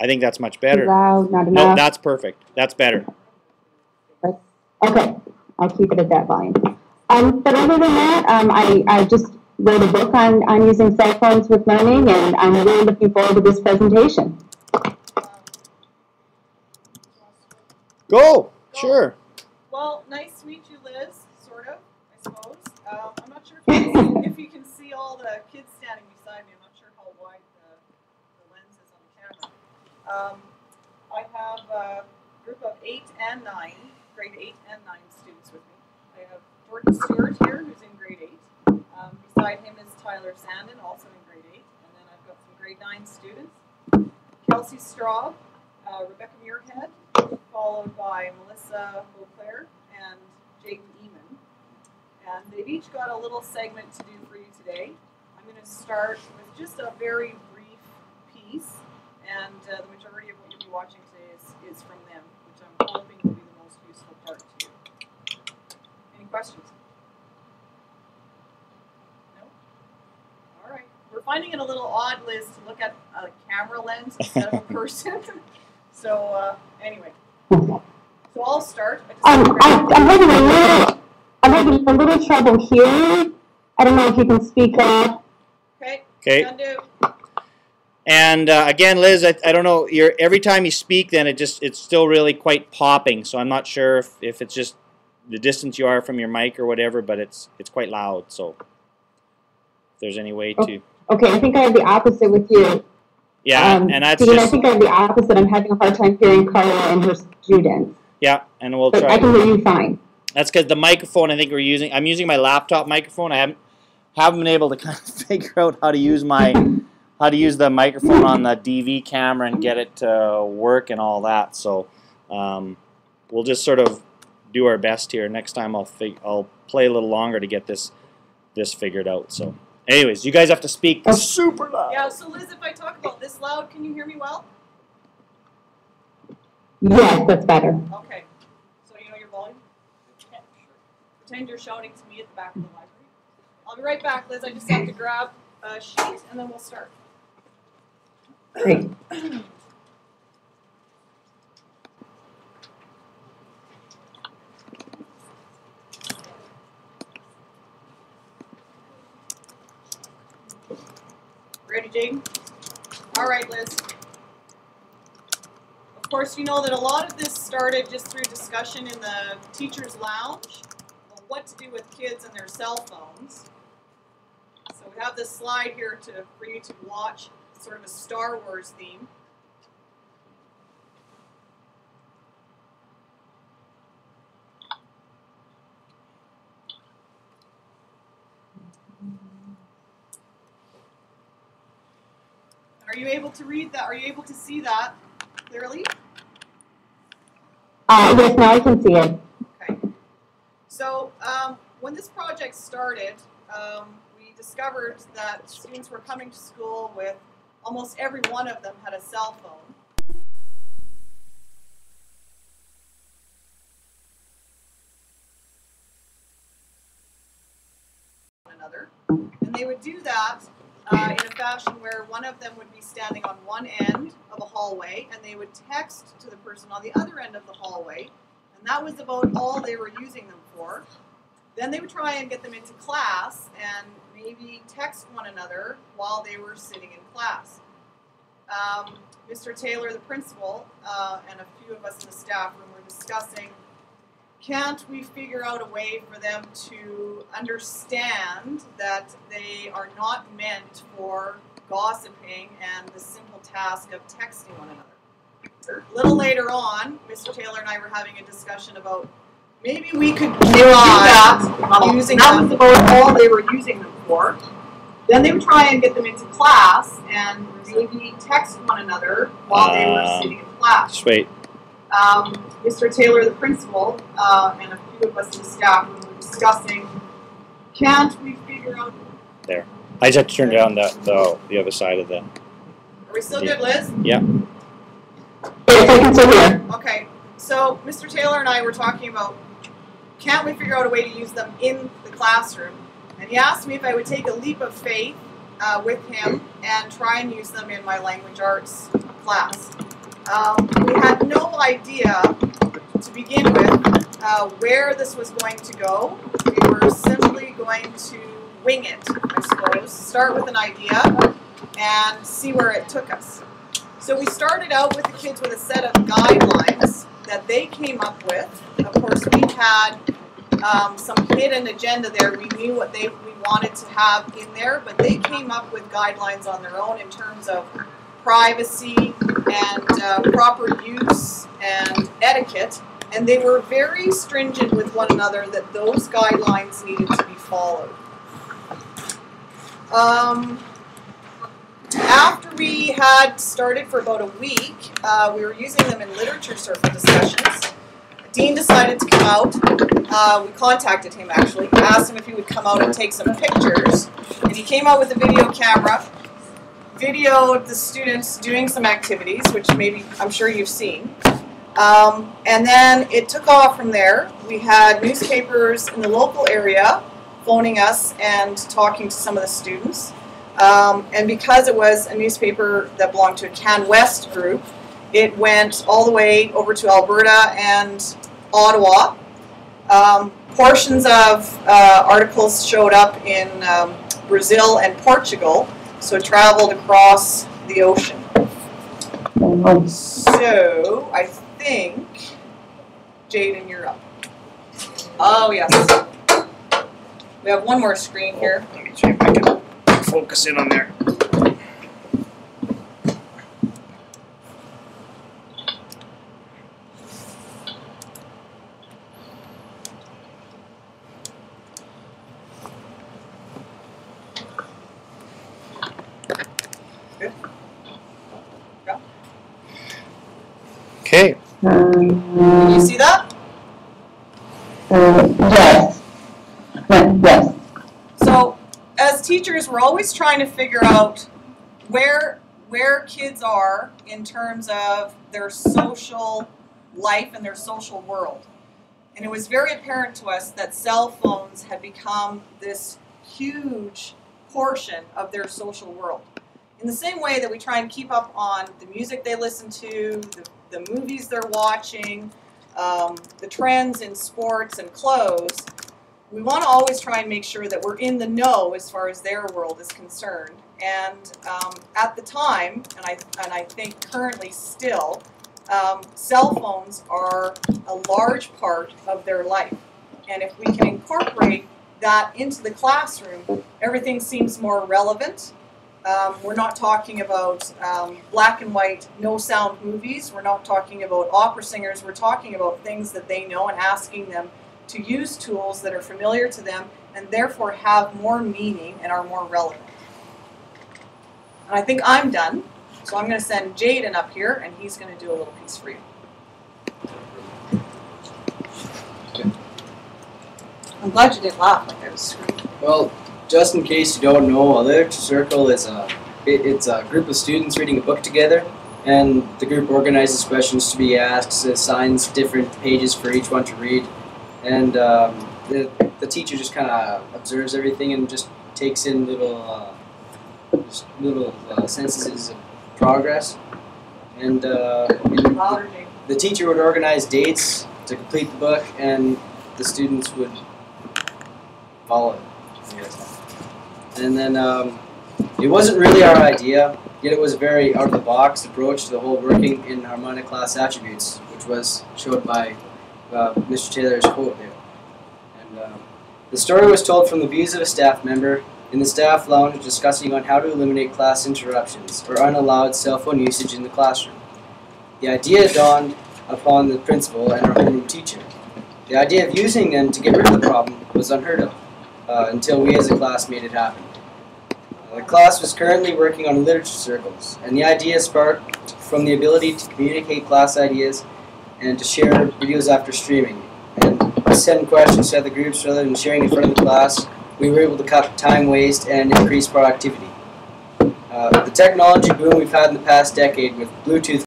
I think that's much better. Too loud, not No, enough. that's perfect. That's better. Okay, I'll keep it at that volume. But other than that, I just wrote a book on using cell phones with learning, and I'm really looking forward to this presentation. Go. Sure. Well, nice to meet you, Liz. Sort of, I suppose. I'm not sure if you can see all the kids standing beside me. I'm not sure how wide the lens is on the camera. I have a group of 8 and 9, grade 8 and 9 students with me. I have Jordan Stewart here, who's in grade 8. Beside him is Tyler Sandin, also in grade 8. And then I've got some grade 9 students. Kelsey Straub, Rebecca Muirhead, followed by Melissa Beauclair and Jaden Eamon. And they've each got a little segment to do for you today. I'm going to start with just a very brief piece, and the majority of what you'll be watching today is from them, which I'm hoping will be the most useful part to you. Any questions? No? All right. We're finding it a little odd, Liz, to look at a camera lens instead of a person. So anyway, so I'll start. I'm having a little trouble hearing. I don't know if you can speak up. Okay. Okay. And again, Liz, I don't know. Every time you speak, then it's still really quite popping. So I'm not sure if it's just the distance you are from your mic or whatever, but it's quite loud. So if there's any way to. Okay, I think I have the opposite with you. Yeah, and that's I think I have the opposite. I'm having a hard time hearing Carla and her students. Yeah, and we'll But try. I can hear you fine. That's because the microphone I think I'm using my laptop microphone. I haven't been able to kind of figure out how to use the microphone on the DV camera and get it to work and all that. So we'll just sort of do our best here. Next time I'll play a little longer to get this figured out. So. Anyways, you guys have to speak super loud. Yeah, so Liz, if I talk about this loud, can you hear me well? Yes, that's better. Okay. So you know your volume? Yeah, sure. Pretend you're shouting to me at the back of the library. I'll be right back, Liz. I just have to grab a sheet and then we'll start. Great. Ready, Jaden? All right, Liz. Of course, you know that a lot of this started just through discussion in the teacher's lounge about what to do with kids and their cell phones. So we have this slide here for you to watch, sort of a Star Wars theme. Are you able to read that? Are you able to see that clearly? Yes, now I can see it. Okay. So when this project started, we discovered that students were coming to school with almost every one of them had a cell phone. Another, and they would do that in a fashion where one of them would be standing on one end of a hallway and they would text to the person on the other end of the hallway, and that was about all they were using them for. Then they would try and get them into class and maybe text one another while they were sitting in class. Mr. Taylor, the principal, and a few of us in the staff room were discussing, can't we figure out a way for them to understand that they are not meant for gossiping and the simple task of texting one another? A little later on, Mr. Taylor and I were having a discussion about maybe we could do that using them about all they were using them for. Then they would try and get them into class and maybe text one another while they were sitting in class. Sweet. Mr. Taylor, the principal, and a few of us in the staff were discussing, can't we figure out... There. I just have to turn down the other side of the... Are we still good, Liz? Yeah. Yes, I can still hear. Okay. So Mr. Taylor and I were talking about, can't we figure out a way to use them in the classroom? And he asked me if I would take a leap of faith with him and try and use them in my language arts class. We had no idea to begin with where this was going to go. We were simply going to wing it, I suppose. Start with an idea and see where it took us. So we started out with the kids with a set of guidelines that they came up with. Of course, we had some hidden agenda there. We knew what we wanted to have in there, but they came up with guidelines on their own in terms of privacy and proper use and etiquette, and they were very stringent with one another that those guidelines needed to be followed. After we had started for about a week, we were using them in literature circle discussions. Dean decided to come out. We contacted him actually, asked him if he would come out and take some pictures, and he came out with a video camera, videoed the students doing some activities, which maybe I'm sure you've seen. And then it took off from there. We had newspapers in the local area phoning us and talking to some of the students. And because it was a newspaper that belonged to a Can West group, it went all the way over to Alberta and Ottawa. Portions of articles showed up in Brazil and Portugal, so it traveled across the ocean. So I think, Jaden, you're up. Oh, yes. We have one more screen here. Let me see if I can focus in on there. Good. Go. Okay. Can you see that? Yes. Yes. So, as teachers, we're always trying to figure out where kids are in terms of their social life and their social world. And it was very apparent to us that cell phones had become this huge portion of their social world. In the same way that we try and keep up on the music they listen to, the movies they're watching, the trends in sports and clothes, we want to always try and make sure that we're in the know as far as their world is concerned. And at the time, and I think currently still, cell phones are a large part of their life. And if we can incorporate that into the classroom, everything seems more relevant. We're not talking about black and white, no sound movies. We're not talking about opera singers. We're talking about things that they know and asking them to use tools that are familiar to them and therefore have more meaning and are more relevant. And I think I'm done, so I'm going to send Jaden up here and he's going to do a little piece for you. I'm glad you didn't laugh like I was screaming. Well, just in case you don't know, a literature circle is it's a group of students reading a book together, and the group organizes questions to be asked, assigns different pages for each one to read, and the teacher just kind of observes everything and just takes in little sentences of progress. And the teacher would organize dates to complete the book, and the students would follow it. And then it wasn't really our idea, yet it was a very out-of-the-box approach to the whole working in harmonic class attributes, which was showed by Mr. Taylor's quote there. And the story was told from the views of a staff member in the staff lounge discussing on how to eliminate class interruptions or unallowed cell phone usage in the classroom. The idea dawned upon the principal and our homeroom teacher. The idea of using them to get rid of the problem was unheard of until we as a class made it happen. The class was currently working on literature circles, and the idea sparked from the ability to communicate class ideas and to share videos after streaming. And by sending questions to other groups rather than sharing in front of the class, we were able to cut time waste and increase productivity. The technology boom we've had in the past decade with Bluetooth